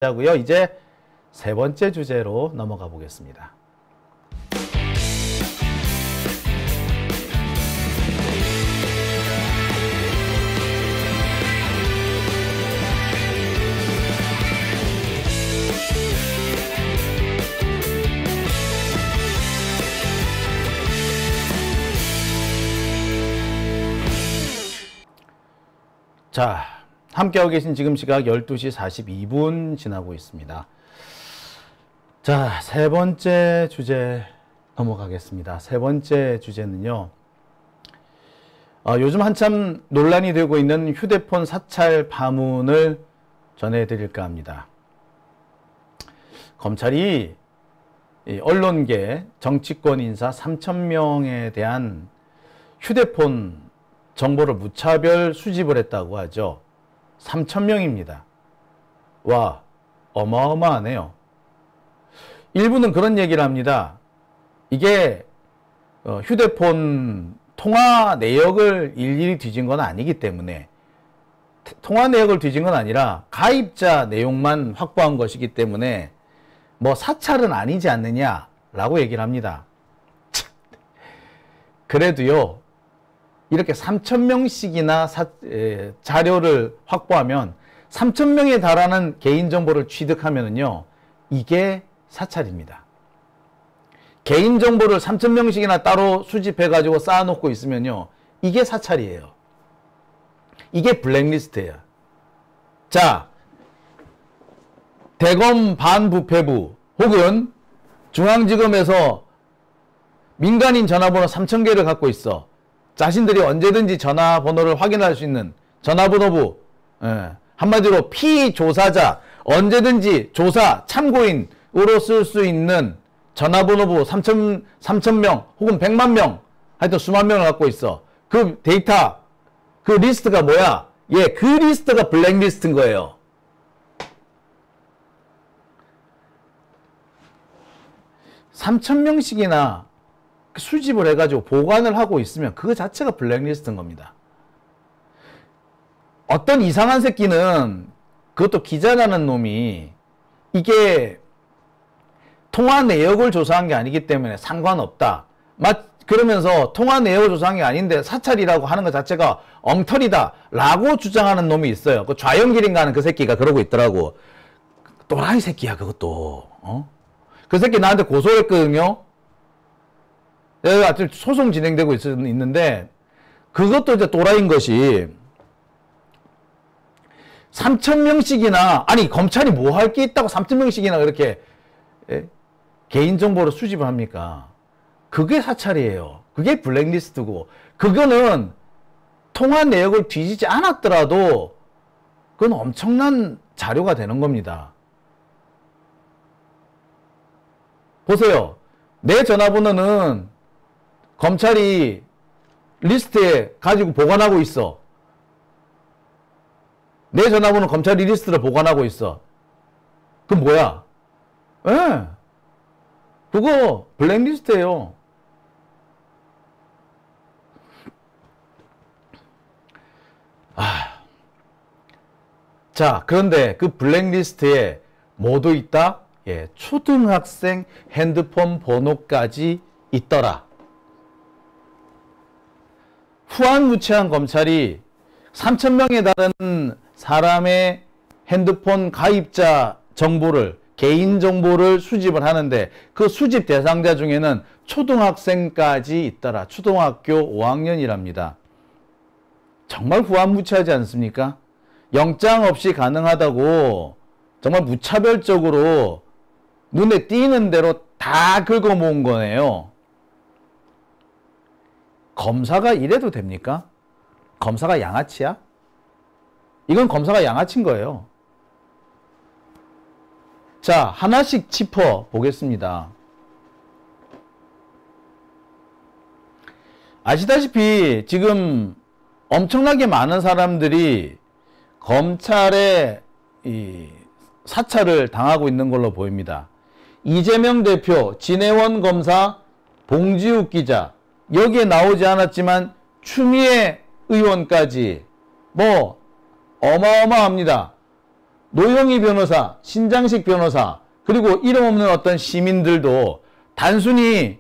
하고요. 이제 세 번째 주제로 넘어가 보겠습니다. 자, 함께하고 계신 지금 시각 12시 42분 지나고 있습니다. 자, 세 번째 주제 넘어가겠습니다. 세 번째 주제는요. 요즘 한참 논란이 되고 있는 휴대폰 사찰 파문을 전해드릴까 합니다. 검찰이 언론계, 정치권 인사 3,000명에 대한 휴대폰 정보를 무차별 수집을 했다고 하죠. 3,000명입니다. 와, 어마어마하네요. 일부는 그런 얘기를 합니다. 이게 휴대폰 통화 내역을 일일이 뒤진 건 아니기 때문에, 통화 내역을 뒤진 건 아니라 가입자 내용만 확보한 것이기 때문에 뭐 사찰은 아니지 않느냐라고 얘기를 합니다. 그래도요, 이렇게 3,000명씩이나 자료를 확보하면 3,000명에 달하는 개인정보를 취득하면은요, 이게 사찰입니다. 개인정보를 3,000명씩이나 따로 수집해가지고 쌓아놓고 있으면요, 이게 사찰이에요. 이게 블랙리스트예요. 자, 대검 반부패부 혹은 중앙지검에서 민간인 전화번호 3,000개를 갖고 있어. 자신들이 언제든지 전화번호를 확인할 수 있는 전화번호부, 한마디로 피조사자, 언제든지 조사 참고인으로 쓸 수 있는 전화번호부 3,000명 혹은 100만 명, 하여튼 수만 명을 갖고 있어. 그 데이터, 그 리스트가 뭐야? 예, 그 리스트가 블랙리스트인 거예요. (3,000명씩이나) 수집을 해가지고 보관을 하고 있으면 그 자체가 블랙리스트인 겁니다. 어떤 이상한 새끼는, 그것도 기자라는 놈이, 이게 통화 내역을 조사한 게 아니기 때문에 상관없다, 그러면서 통화 내역을 조사한 게 아닌데 사찰이라고 하는 것 자체가 엉터리다 라고 주장하는 놈이 있어요. 그 좌연길인가 하는 그 새끼가 그러고 있더라고. 또라이 새끼야 그것도. 그 새끼 나한테 고소했거든요. 내가 아직 소송 진행되고 있는데, 그것도 이제 또라이인 것이, 3,000명씩이나, 아니, 검찰이 뭐 할 게 있다고 3,000명씩이나 그렇게, 개인정보를 수집을 합니까? 그게 사찰이에요. 그게 블랙리스트고, 그거는 통화 내역을 뒤지지 않았더라도, 그건 엄청난 자료가 되는 겁니다. 보세요. 내 전화번호는 검찰이 리스트에 가지고 보관하고 있어. 내 전화번호는 검찰이 리스트를 보관하고 있어. 그럼 뭐야? 예. 그거 블랙리스트예요. 자, 그런데 그 블랙리스트에 뭐도 있다? 예, 초등학생 핸드폰 번호까지 있더라. 후한무치한 검찰이 3,000명에 달하는 사람의 핸드폰 가입자 정보를, 개인정보를 수집을 하는데, 그 수집 대상자 중에는 초등학생까지 있더라. 초등학교 5학년이랍니다. 정말 후한무치하지 않습니까? 영장 없이 가능하다고 정말 무차별적으로 눈에 띄는 대로 다 긁어 모은 거네요. 검사가 이래도 됩니까? 검사가 양아치야? 이건 검사가 양아치인 거예요. 자, 하나씩 짚어 보겠습니다. 아시다시피 지금 엄청나게 많은 사람들이 검찰의 사찰을 당하고 있는 걸로 보입니다. 이재명 대표, 진해원 검사, 봉지욱 기자, 여기에 나오지 않았지만 추미애 의원까지 뭐 어마어마합니다. 노영희 변호사, 신장식 변호사, 그리고 이름 없는 어떤 시민들도 단순히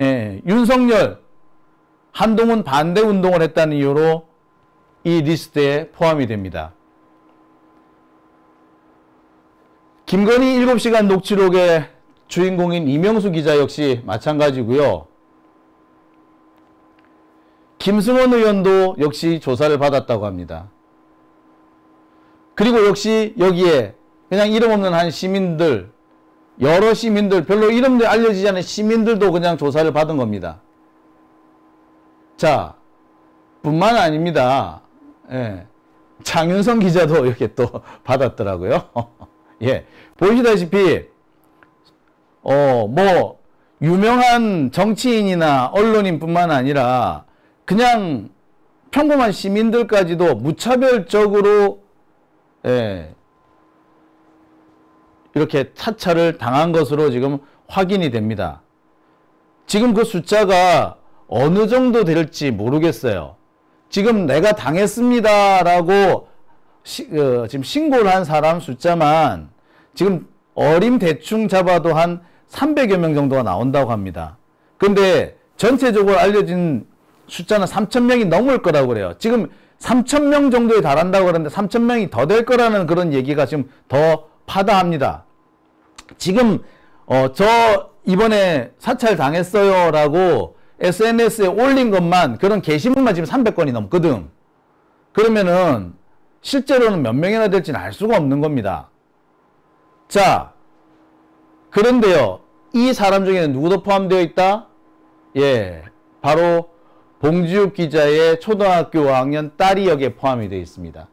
윤석열, 한동훈 반대 운동을 했다는 이유로 이 리스트에 포함이 됩니다. 김건희 7시간 녹취록의 주인공인 이명수 기자 역시 마찬가지고요. 김승원 의원도 역시 조사를 받았다고 합니다. 그리고 역시 여기에 그냥 이름 없는 한 시민들, 여러 시민들, 별로 이름도 알려지지 않은 시민들도 그냥 조사를 받은 겁니다. 자, 뿐만 아닙니다. 장윤성 기자도 이렇게 또 받았더라고요. 예. 보시다시피, 뭐, 유명한 정치인이나 언론인 뿐만 아니라 그냥 평범한 시민들까지도 무차별적으로, 이렇게 사찰을 당한 것으로 지금 확인이 됩니다. 지금 그 숫자가 어느 정도 될지 모르겠어요. 지금 내가 당했습니다라고 지금 신고를 한 사람 숫자만 지금 어림 대충 잡아도 한 300여 명 정도가 나온다고 합니다. 근데 전체적으로 알려진 숫자는 3,000명이 넘을 거라고 그래요. 지금 3,000명 정도에 달한다고 그러는데 3,000명이 더 될 거라는 그런 얘기가 지금 더 파다합니다. 지금 저 이번에 사찰 당했어요 라고 SNS에 올린 것만 그런 게시물만 지금 300건이 넘거든. 그러면은 실제로는 몇 명이나 될지는 알 수가 없는 겁니다. 자, 그런데요, 이 사람 중에는 누구도 포함되어 있다? 예, 바로 봉지욱 기자의 초등학교 5학년 딸이 여기에 포함이 되어 있습니다.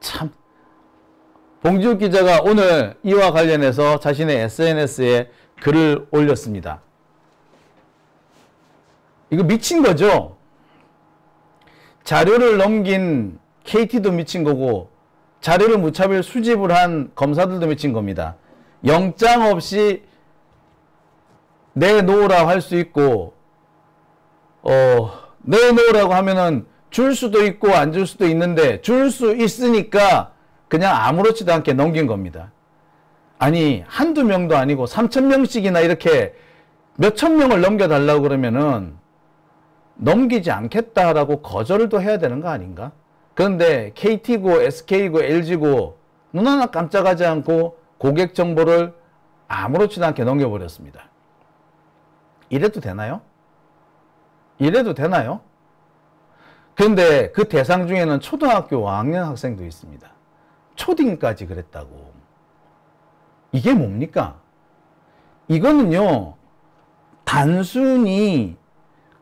참, 봉지욱 기자가 오늘 이와 관련해서 자신의 SNS에 글을 올렸습니다. 이거 미친 거죠? 자료를 넘긴 KT도 미친 거고 자료를 무차별 수집을 한 검사들도 미친 겁니다. 영장 없이 내놓으라고 할 수 있고 내놓으라고 하면은 줄 수도 있고 안 줄 수도 있는데 줄 수 있으니까 그냥 아무렇지도 않게 넘긴 겁니다. 아니 한두 명도 아니고 3,000명씩이나 이렇게 몇천 명을 넘겨달라고 그러면은 넘기지 않겠다라고 거절을 또 해야 되는 거 아닌가? 그런데 KT고 SK고 LG고 눈 하나 깜짝하지 않고 고객 정보를 아무렇지도 않게 넘겨버렸습니다. 이래도 되나요? 이래도 되나요? 그런데 그 대상 중에는 초등학교 5학년 학생도 있습니다. 초딩까지 그랬다고. 이게 뭡니까? 이거는요, 단순히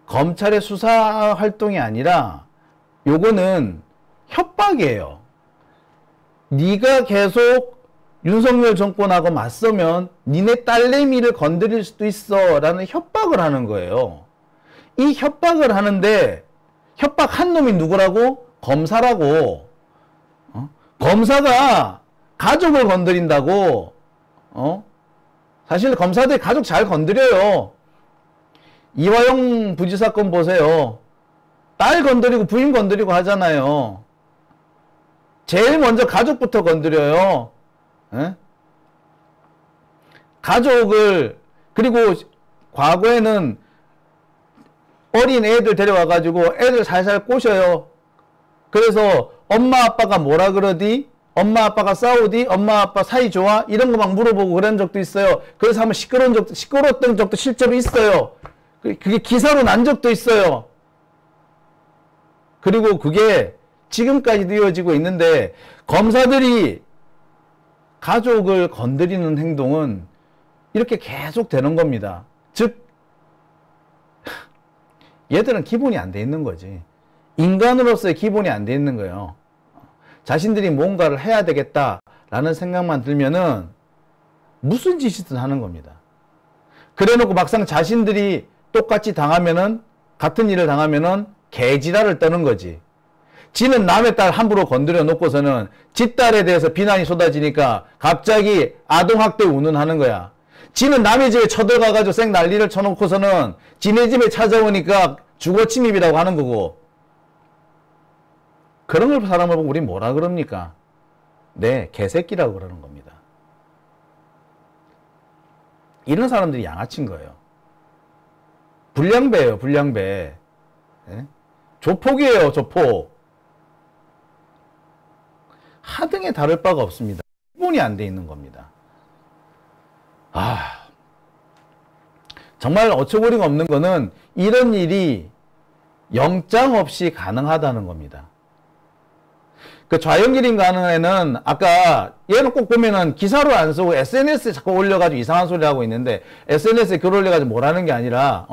검찰의 수사 활동이 아니라 요거는 협박이에요. 네가 계속 윤석열 정권하고 맞서면 니네 딸내미를 건드릴 수도 있어 라는 협박을 하는 거예요. 이 협박을 하는데 협박한 놈이 누구라고? 검사라고. 검사가 가족을 건드린다고. 사실 검사들 가족 잘 건드려요. 이화영 부지사 건 보세요. 딸 건드리고 부인 건드리고 하잖아요. 제일 먼저 가족부터 건드려요. 에? 가족을, 그리고 과거에는 어린 애들 데려와가지고 애들 살살 꼬셔요. 그래서 엄마 아빠가 뭐라 그러디? 엄마 아빠가 싸우디? 엄마 아빠 사이 좋아? 이런 거 막 물어보고 그런 적도 있어요. 그래서 한번 시끄러웠던 적도 실제로 있어요. 그게 기사로 난 적도 있어요. 그리고 그게 지금까지도 이어지고 있는데 검사들이 가족을 건드리는 행동은 이렇게 계속 되는 겁니다. 즉 얘들은 기본이 안 돼 있는 거지. 인간으로서의 기본이 안 돼 있는 거예요. 자신들이 뭔가를 해야 되겠다라는 생각만 들면은 무슨 짓이든 하는 겁니다. 그래놓고 막상 자신들이 똑같이 당하면은, 같은 일을 당하면은 개지랄을 떠는 거지. 지는 남의 딸 함부로 건드려 놓고서는 지 딸에 대해서 비난이 쏟아지니까 갑자기 아동학대 운운하는 거야. 지는 남의 집에 쳐들어가가지고 생 난리를 쳐놓고서는 지네 집에 찾아오니까 주거침입이라고 하는 거고. 그런 걸 사람을 보고 우리 뭐라 그럽니까? 네, 개새끼라고 그러는 겁니다. 이런 사람들이 양아치인 거예요. 불량배예요, 불량배. 네? 조폭이에요, 조폭. 하등에 다를 바가 없습니다. 기본이 안 돼 있는 겁니다. 정말 어처구니가 없는 거는 이런 일이 영장 없이 가능하다는 겁니다. 그 좌연기린 가능에는 아까 얘는 꼭 보면은 기사로 안 쓰고 SNS에 자꾸 올려가지고 이상한 소리 하고 있는데 SNS에 글 올려가지고 뭐라는 게 아니라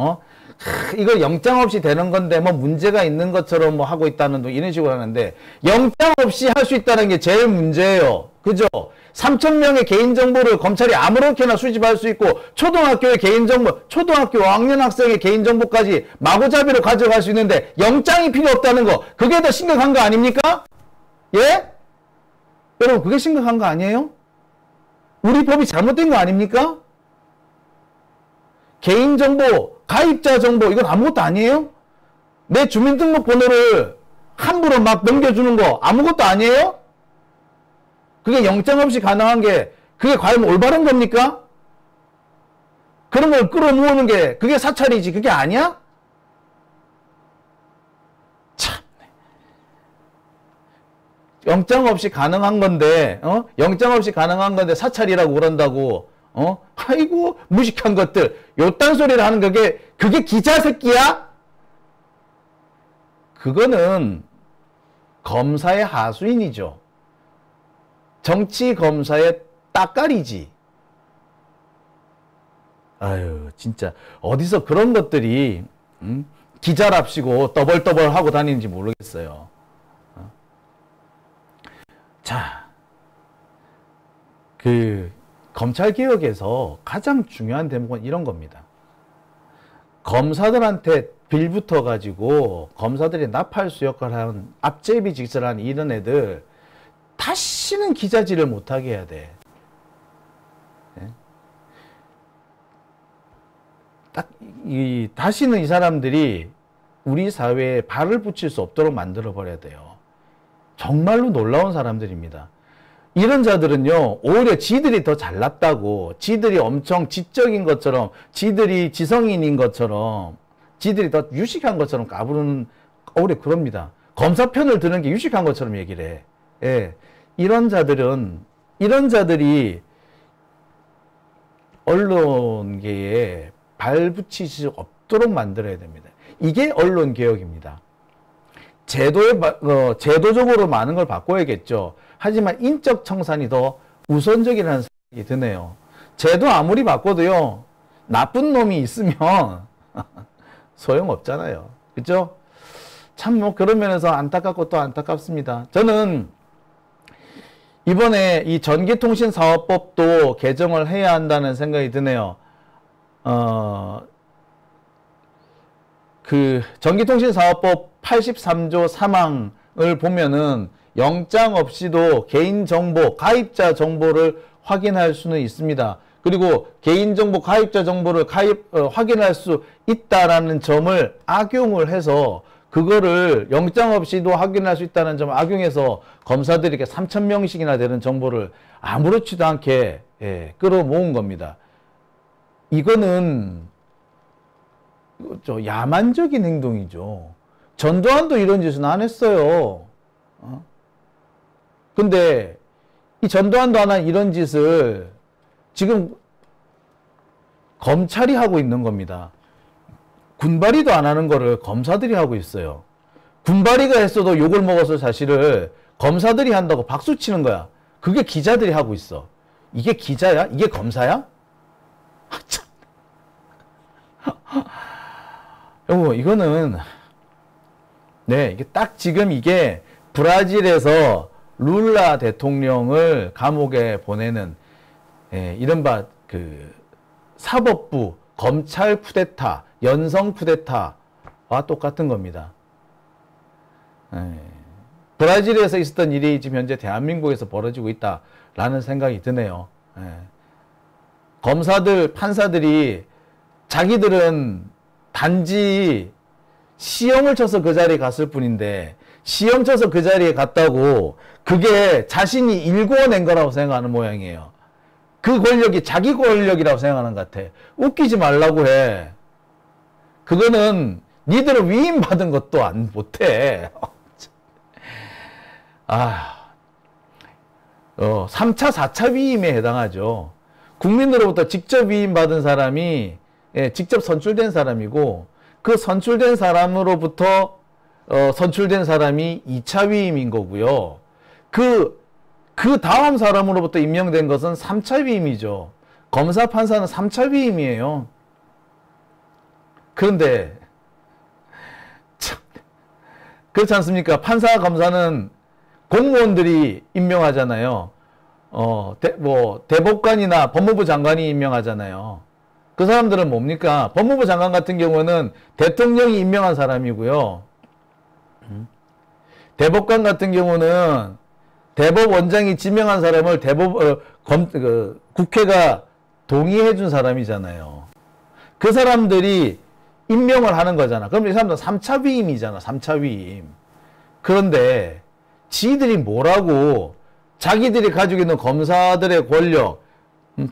이거 영장 없이 되는 건데 뭐 문제가 있는 것처럼 뭐 하고 있다는 이런 식으로 하는데 영장 없이 할 수 있다는 게 제일 문제예요. 그죠? 3,000명의 개인정보를 검찰이 아무렇게나 수집할 수 있고 초등학교의 개인정보, 초등학교 5학년 학생의 개인정보까지 마구잡이로 가져갈 수 있는데 영장이 필요 없다는 거 그게 더 심각한 거 아닙니까? 예? 여러분 그게 심각한 거 아니에요? 우리 법이 잘못된 거 아닙니까? 개인정보, 가입자 정보 이건 아무것도 아니에요? 내 주민등록번호를 함부로 막 넘겨주는 거 아무것도 아니에요? 그게 영장 없이 가능한 게 그게 과연 올바른 겁니까? 그런 걸 끌어모으는 게 그게 사찰이지 그게 아니야? 참 영장 없이 가능한 건데 영장 없이 가능한 건데 사찰이라고 그런다고 아이고 무식한 것들 요딴 소리를 하는 그게 기자 새끼야? 그거는 검사의 하수인이죠. 정치 검사의 따까리지. 아유 진짜 어디서 그런 것들이 기자랍시고 떠벌떠벌 하고 다니는지 모르겠어요. 자, 그 검찰개혁에서 가장 중요한 대목은 이런 겁니다. 검사들한테 빌붙어 가지고 검사들이 나팔수 역할을 하는 앞제비 직설한 이런 애들 다시는 기자질을 못하게 해야 돼. 다시는 이 사람들이 우리 사회에 발을 붙일 수 없도록 만들어 버려야 돼요. 정말로 놀라운 사람들입니다. 이런 자들은요, 오히려 지들이 더 잘났다고, 지들이 엄청 지적인 것처럼, 지들이 지성인인 것처럼, 지들이 더 유식한 것처럼 까부르는, 오히려 그럽니다. 검사 편을 드는 게 유식한 것처럼 얘기를 해. 예. 이런 자들이 언론계에 발 붙일 수 없도록 만들어야 됩니다. 이게 언론개혁입니다. 제도적으로 많은 걸 바꿔야겠죠. 하지만 인적 청산이 더 우선적이라는 생각이 드네요. 제도 아무리 바꿔도요, 나쁜 놈이 있으면 소용없잖아요. 그죠? 참 뭐 그런 면에서 안타깝고 또 안타깝습니다. 저는 이번에 이 전기통신사업법도 개정을 해야 한다는 생각이 드네요. 그 전기통신사업법 83조 3항을 보면은 영장 없이도 개인정보, 가입자 정보를 확인할 수는 있습니다. 그리고 개인정보, 가입자 정보를 확인할 수 있다라는 점을 악용을 해서 그거를 영장 없이도 확인할 수 있다는 점을 악용해서 검사들에게 3,000명씩이나 되는 정보를 아무렇지도 않게 끌어모은 겁니다. 이거는 야만적인 행동이죠. 전두환도 이런 짓은 안 했어요. 근데 이 전두환도 안 한 이런 짓을 지금 검찰이 하고 있는 겁니다. 군발이도 안 하는 거를 검사들이 하고 있어요. 군발이가 했어도 욕을 먹었을 사실을 검사들이 한다고 박수 치는 거야. 그게 기자들이 하고 있어. 이게 기자야? 이게 검사야? 참. 여보, 이거는, 네, 이게 딱 지금 이게 브라질에서 룰라 대통령을 감옥에 보내는, 이른바 그 사법부, 검찰 쿠데타, 연성 쿠데타와 똑같은 겁니다. 브라질에서 있었던 일이 지금 현재 대한민국에서 벌어지고 있다라는 생각이 드네요. 검사들, 판사들이 자기들은 단지 시험을 쳐서 그 자리에 갔을 뿐인데 시험 쳐서 그 자리에 갔다고 그게 자신이 일궈낸 거라고 생각하는 모양이에요. 그 권력이 자기 권력이라고 생각하는 것 같아. 웃기지 말라고 해. 그거는 니들은 위임받은 것도 못해. 3차, 4차 위임에 해당하죠. 국민으로부터 직접 위임받은 사람이 직접 선출된 사람이고 그 선출된 사람으로부터 선출된 사람이 2차 위임인 거고요. 그 다음 사람으로부터 임명된 것은 3차 위임이죠. 검사, 판사는 3차 위임이에요. 그런데 참 그렇지 않습니까? 판사, 검사는 공무원들이 임명하잖아요. 대법관이나 법무부 장관이 임명하잖아요. 그 사람들은 뭡니까? 법무부 장관 같은 경우는 대통령이 임명한 사람이고요. 대법관 같은 경우는 대법원장이 지명한 사람을 국회가 동의해 준 사람이잖아요. 그 사람들이 임명을 하는 거잖아. 그럼 이 사람들은 3차 위임이잖아. 3차 위임. 그런데 지들이 뭐라고 자기들이 가지고 있는 검사들의 권력,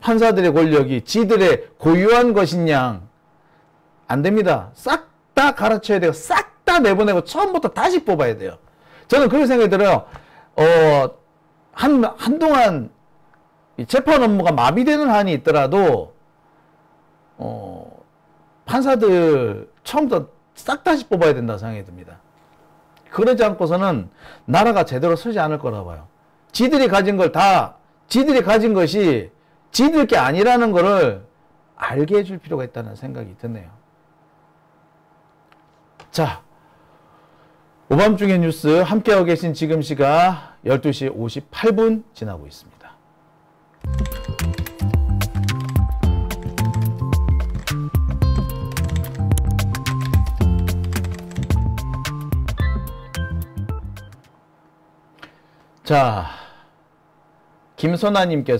판사들의 권력이 지들의 고유한 것이냐. 안 됩니다. 싹 다 갈아쳐야 돼요. 싹 다 내보내고 처음부터 다시 뽑아야 돼요. 저는 그런 생각이 들어요. 한동안 재판 업무가 마비되는 한이 있더라도, 판사들 처음부터 싹 다시 뽑아야 된다고 생각이 듭니다. 그러지 않고서는 나라가 제대로 서지 않을 거라 봐요. 지들이 가진 것이 지들 게 아니라는 거를 알게 해줄 필요가 있다는 생각이 드네요. 자, 오밤중의 뉴스 함께하고 계신 지금 시각 12시 58분 지나고 있습니다. 자, 김선아님께서